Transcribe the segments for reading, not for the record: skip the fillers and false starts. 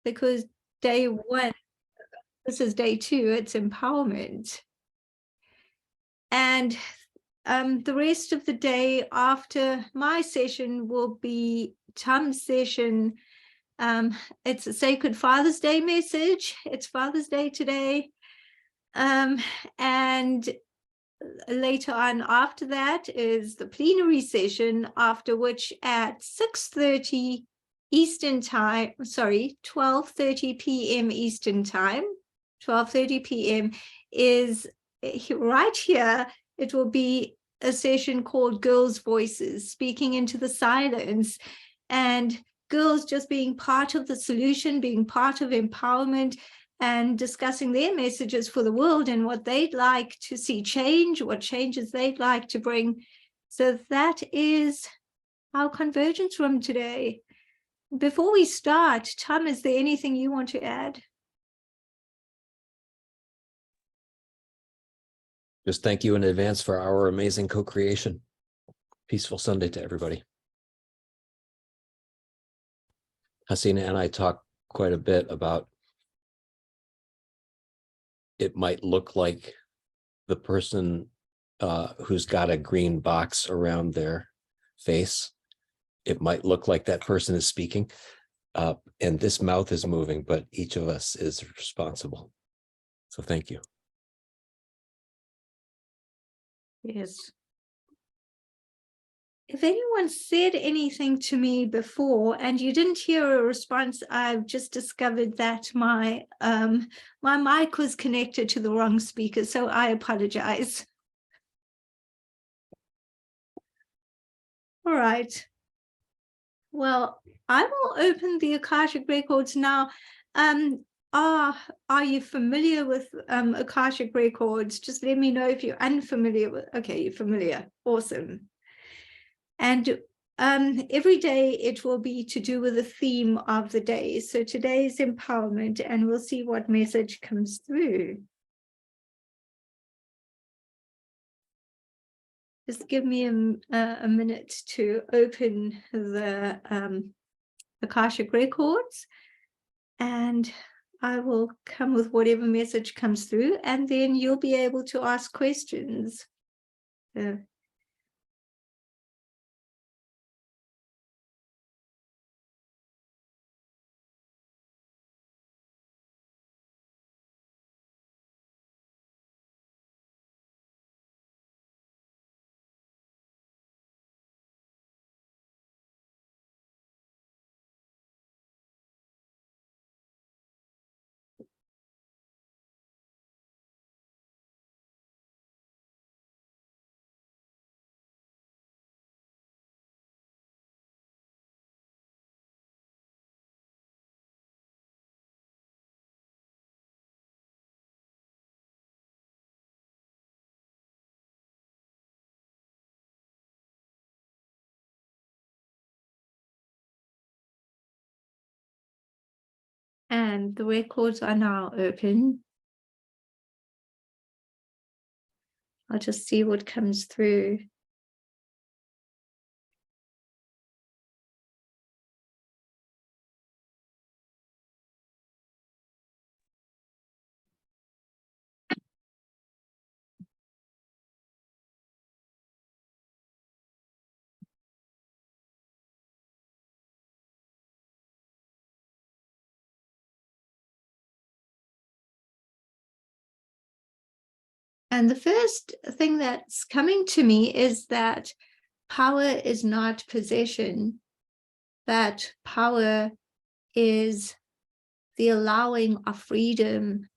because day one, this is day two, it's empowerment. And the rest of the day after my session will be Tom's session. It's a Sacred Father's Day message. It's Father's Day today. And later on after that is the plenary session, after which at 6:30 Eastern time, 12:30 p.m. Eastern time, 12:30 p.m. is right here. It will be a session called Girls' Voices, speaking into the silence, and girls just being part of the solution, being part of empowerment, and discussing their messages for the world and what they'd like to see change, what changes they'd like to bring. So that is our convergence room today. Before we start, Tom, is there anything you want to add? Just thank you in advance for our amazing co-creation. Peaceful Sunday to everybody. Haseena and I talked quite a bit about it might look like the person who's got a green box around their face. It might look like that person is speaking, and this mouth is moving, but each of us is responsible. So thank you. Yes. If anyone said anything to me before and you didn't hear a response, I've just discovered that my mic was connected to the wrong speaker, so I apologize. All right. Well, I will open the Akashic records now. Are you familiar with Akashic records? Just let me know if you're unfamiliar with. Okay, you're familiar. Awesome. And every day it will be to do with the theme of the day. So today is empowerment, and we'll see what message comes through. Just give me a minute to open the Akashic records, and I will come with whatever message comes through, and then you'll be able to ask questions. And the records are now open. I'll just see what comes through. And the first thing that's coming to me is that power is not possession, that power is the allowing of freedom,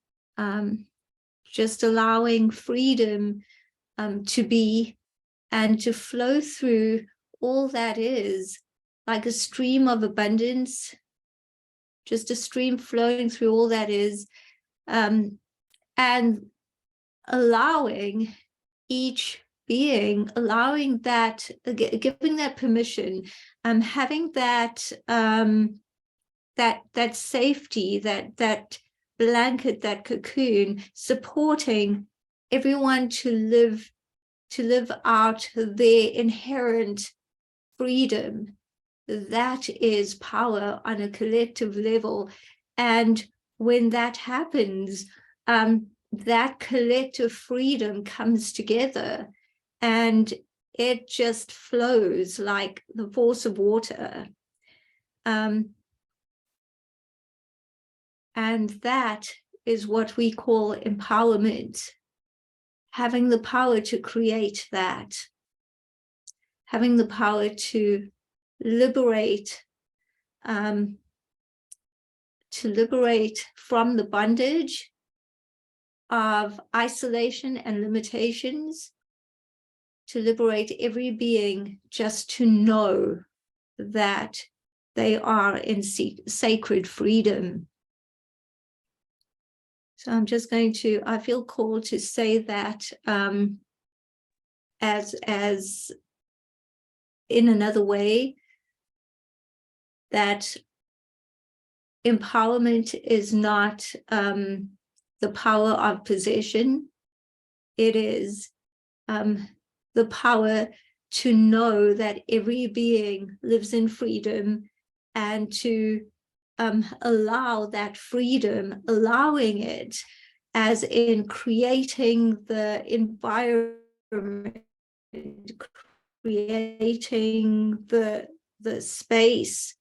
just allowing freedom to be and to flow through all that is, like a stream of abundance, just a stream flowing through all that is, and allowing each being, allowing that, giving that permission, having that that safety, that blanket, that cocoon, supporting everyone to live out their inherent freedom. That is power on a collective level. And when that happens, that collective freedom comes together, and it just flows like the force of water. And that is what we call empowerment. Having the power to create that, having the power to liberate from the bondage of isolation and limitations, to liberate every being just to know that they are in sacred freedom. So I'm just going to, I feel called to say that as in another way, that empowerment is not the power of possession. It is the power to know that every being lives in freedom, and to allow that freedom, allowing it as in creating the environment, creating the space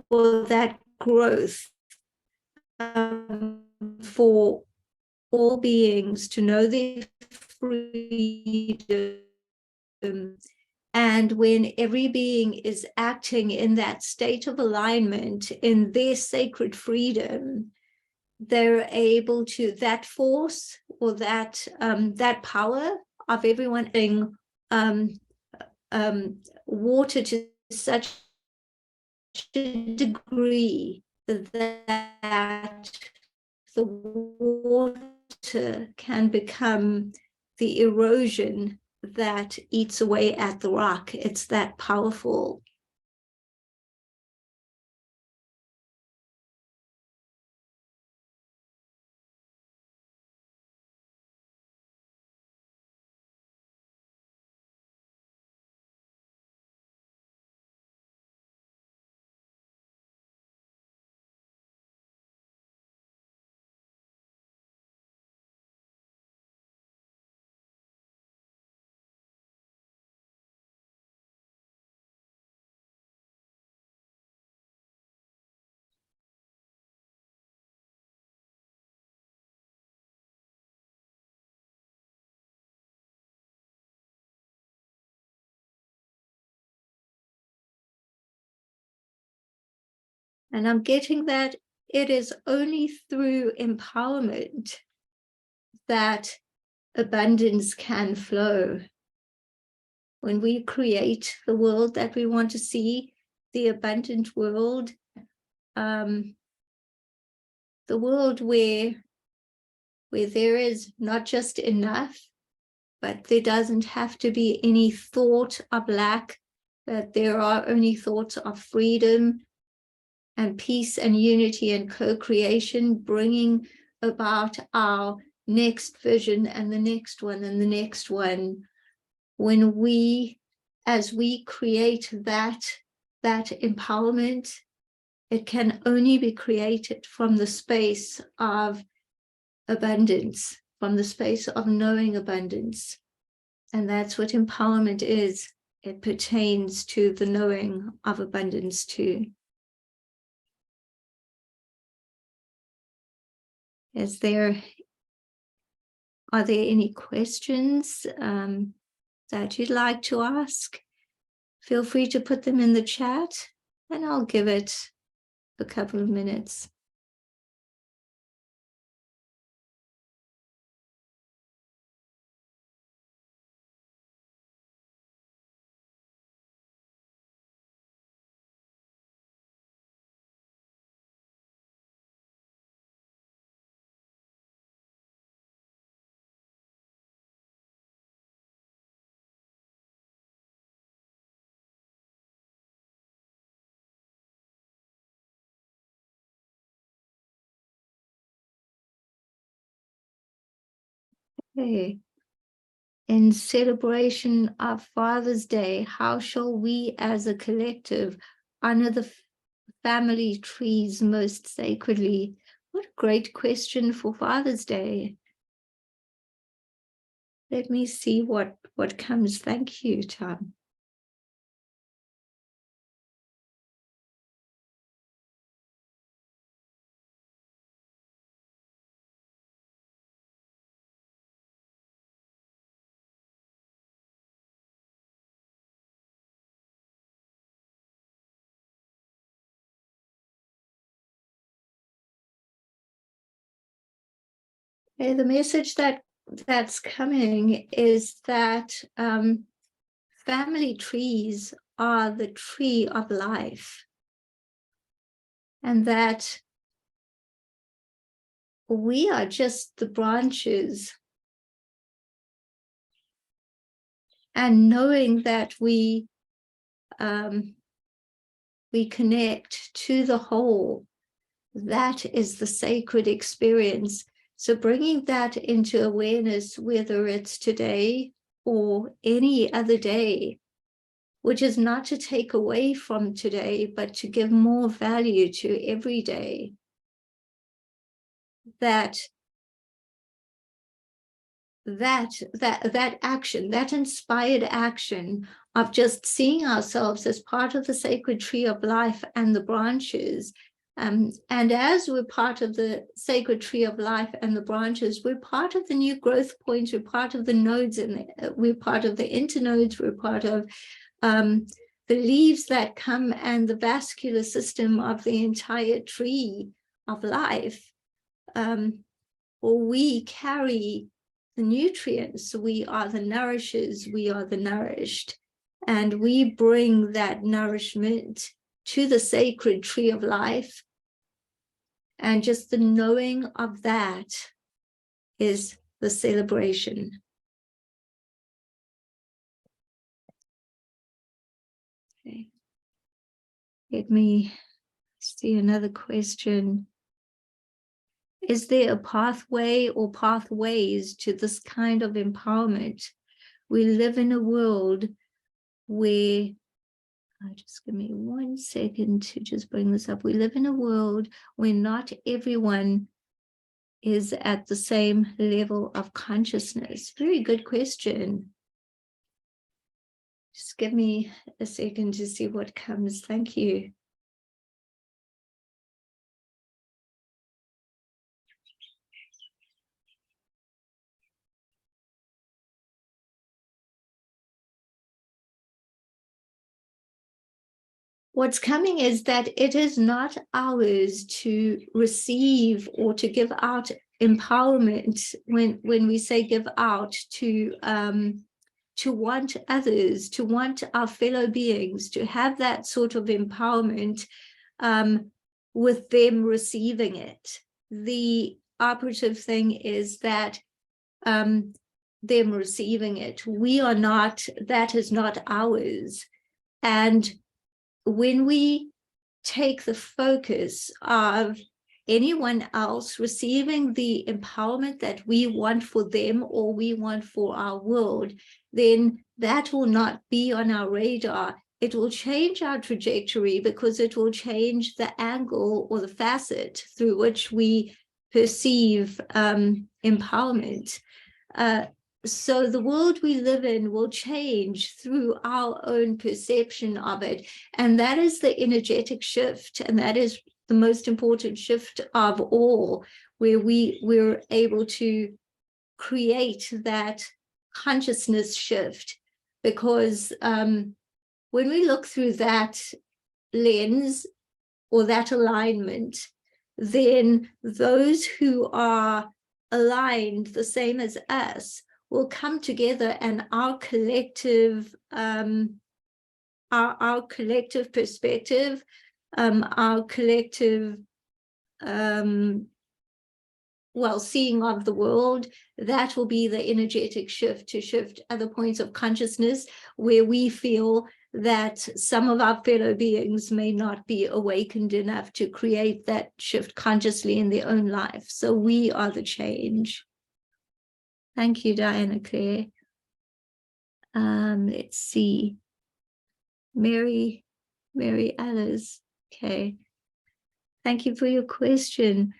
for that growth, for all beings to know their freedom. And when every being is acting in that state of alignment, in their sacred freedom, they're able to, that force or that power of everyone being water to such a degree that the water can become the erosion that eats away at the rock. It's that powerful. And I'm getting that it is only through empowerment that abundance can flow. When we create the world that we want to see, the abundant world, the world where there is not just enough, but there doesn't have to be any thought of lack, that there are only thoughts of freedom and peace and unity and co-creation, bringing about our next vision and the next one and the next one. When we, as we create that empowerment, it can only be created from the space of abundance, from the space of knowing abundance. And that's what empowerment is. It pertains to the knowing of abundance too. Are there any questions that you'd like to ask? Feel free to put them in the chat, and I'll give it a couple of minutes. Okay. In celebration of Father's Day, how shall we as a collective honor the family trees most sacredly? What a great question for Father's Day. Let me see what comes. Thank you, Tom. Okay, the message that's coming is that family trees are the tree of life, and that we are just the branches. And knowing that we connect to the whole, that is the sacred experience. So bringing that into awareness, whether it's today or any other day, which is not to take away from today, but to give more value to every day, that action, that inspired action of just seeing ourselves as part of the sacred tree of life and the branches. And as we're part of the sacred tree of life and the branches, we're part of the new growth points, we're part of the nodes, and we're part of the internodes, we're part of the leaves that come and the vascular system of the entire tree of life. Or we carry the nutrients, we are the nourishers, we are the nourished, and we bring that nourishment to the sacred tree of life. And just the knowing of that is the celebration. Okay. Let me see another question. Is there a pathway or pathways to this kind of empowerment? We live in a world where, just give me 1 second to just bring this up. We live in a world where not everyone is at the same level of consciousness. Very good question. Just give me a second to see what comes. Thank you. What's coming is that it is not ours to receive or to give out empowerment. When we say give out, to want others, to want our fellow beings, to have that sort of empowerment with them receiving it. The operative thing is that them receiving it. We are not, that is not ours. And when we take the focus of anyone else receiving the empowerment that we want for them or we want for our world, then that will not be on our radar. It will change our trajectory because it will change the angle or the facet through which we perceive empowerment. So the world we live in will change through our own perception of it. And that is the energetic shift. And that is the most important shift of all, where we're able to create that consciousness shift. Because when we look through that lens or that alignment, then those who are aligned the same as us will come together, and our collective perspective, our collective seeing of the world, that will be the energetic shift to shift other points of consciousness where we feel that some of our fellow beings may not be awakened enough to create that shift consciously in their own life. So we are the change. Thank you, Diana Claire. Let's see. Mary Alice. Okay. Thank you for your question.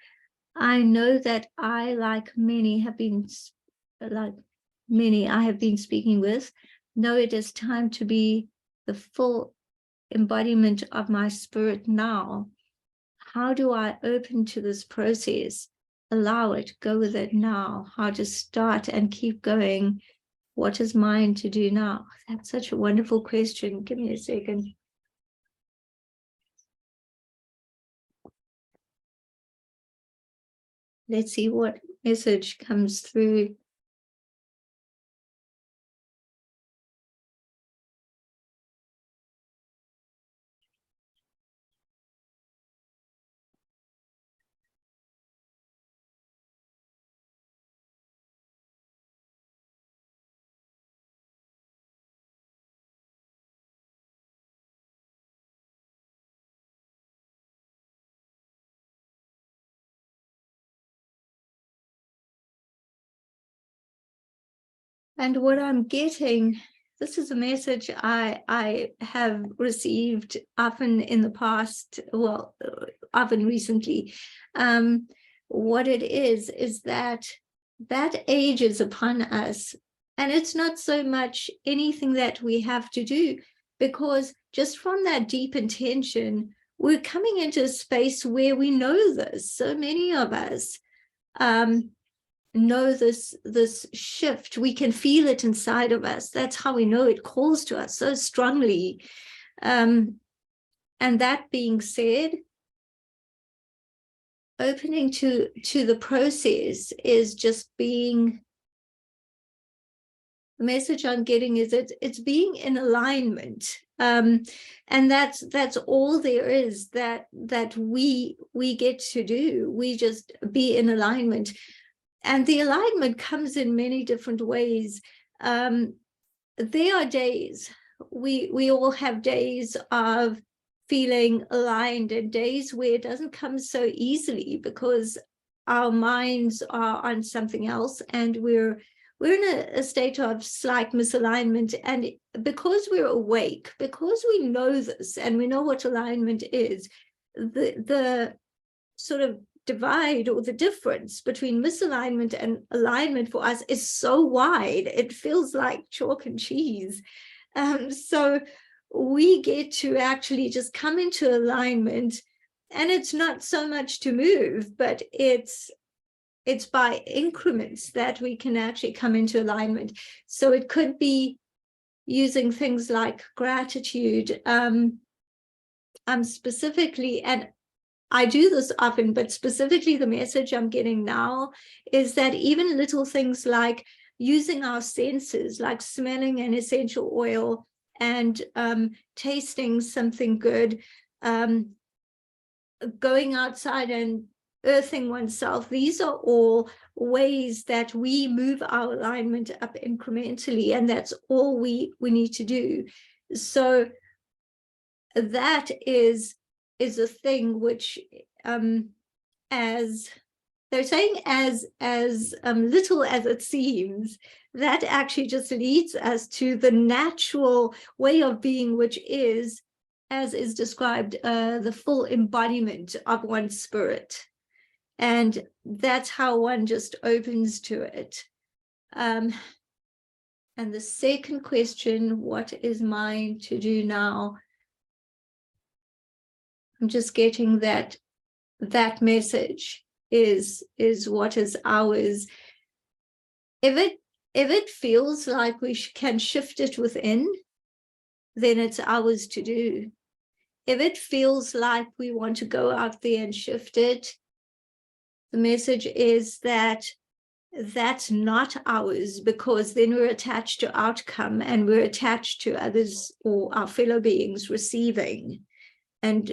I know that I, like many, have been speaking with, know it is time to be the full embodiment of my spirit now. How do I open to this process? Allow it, go with it now. How to start and keep going? What is mine to do now? That's such a wonderful question. Give me a second. Let's see what message comes through. And what I'm getting, this is a message I have received often in the past, well, often recently. What it is that age is upon us. And it's not so much anything that we have to do, because just from that deep intention, we're coming into a space where we know this. So many of us know this shift. We can feel it inside of us. That's how we know it calls to us so strongly. And that being said, opening to the process is just being, the message I'm getting is it's being in alignment. And that's all there is that we get to do. We just be in alignment. And the alignment comes in many different ways. There are days, we all have days of feeling aligned, and days where it doesn't come so easily because our minds are on something else, and we're in a state of slight misalignment. And because we're awake, because we know this and we know what alignment is, the sort of divide or the difference between misalignment and alignment for us is so wide, it feels like chalk and cheese. So we get to actually just come into alignment, and it's not so much to move, but it's by increments that we can actually come into alignment. So it could be using things like gratitude, specifically, and I do this often, but specifically the message I'm getting now is that even little things like using our senses, like smelling an essential oil and tasting something good, going outside and earthing oneself, these are all ways that we move our alignment up incrementally, and that's all we need to do. So that is a thing which, as they're saying, as little as it seems, that actually just leads us to the natural way of being, which is, as is described, the full embodiment of one's spirit. And that's how one just opens to it. And the second question, what is mine to do now? I'm just getting that message is what is ours. If it feels like we can shift it within, then it's ours to do. If it feels like we want to go out there and shift it, the message is that that's not ours, because then we're attached to outcome, and we're attached to others or our fellow beings receiving. And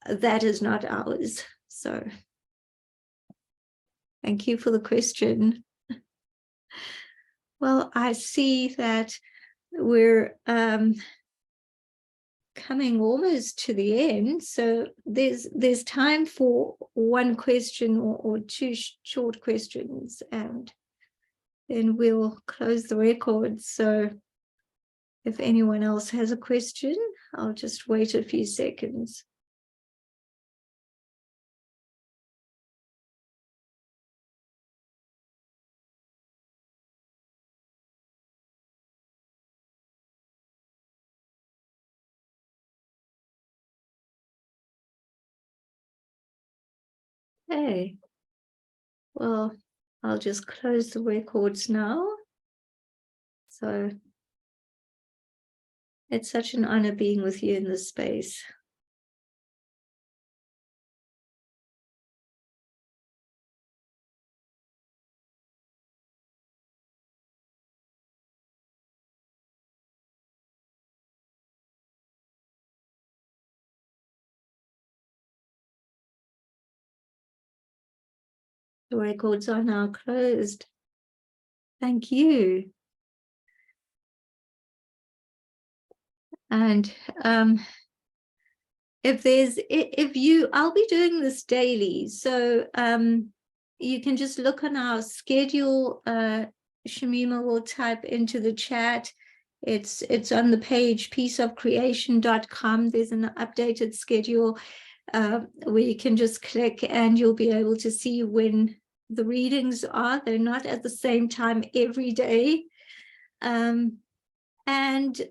that is not ours. So thank you for the question. Well, I see that we're coming almost to the end. So there's time for one question or two short questions, and then we'll close the record. So if anyone else has a question, I'll just wait a few seconds. Okay. Well, I'll just close the records now. So it's such an honor being with you in this space. The records are now closed. Thank you. And I'll be doing this daily. So you can just look on our schedule. Shamima will type into the chat. It's on the page peaceofcreation.com. There's an updated schedule where you can just click and you'll be able to see when the readings are. They're not at the same time every day. And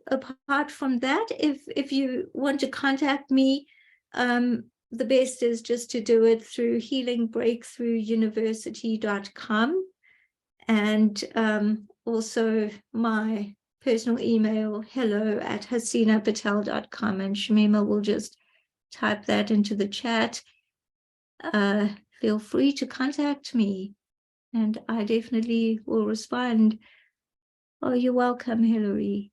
apart from that, if you want to contact me, the best is just to do it through healingbreakthroughuniversity.com, and also my personal email, hello@haseenapatel.com, and Shamima will just type that into the chat. Feel free to contact me, and I definitely will respond. Oh, you're welcome, Hillary.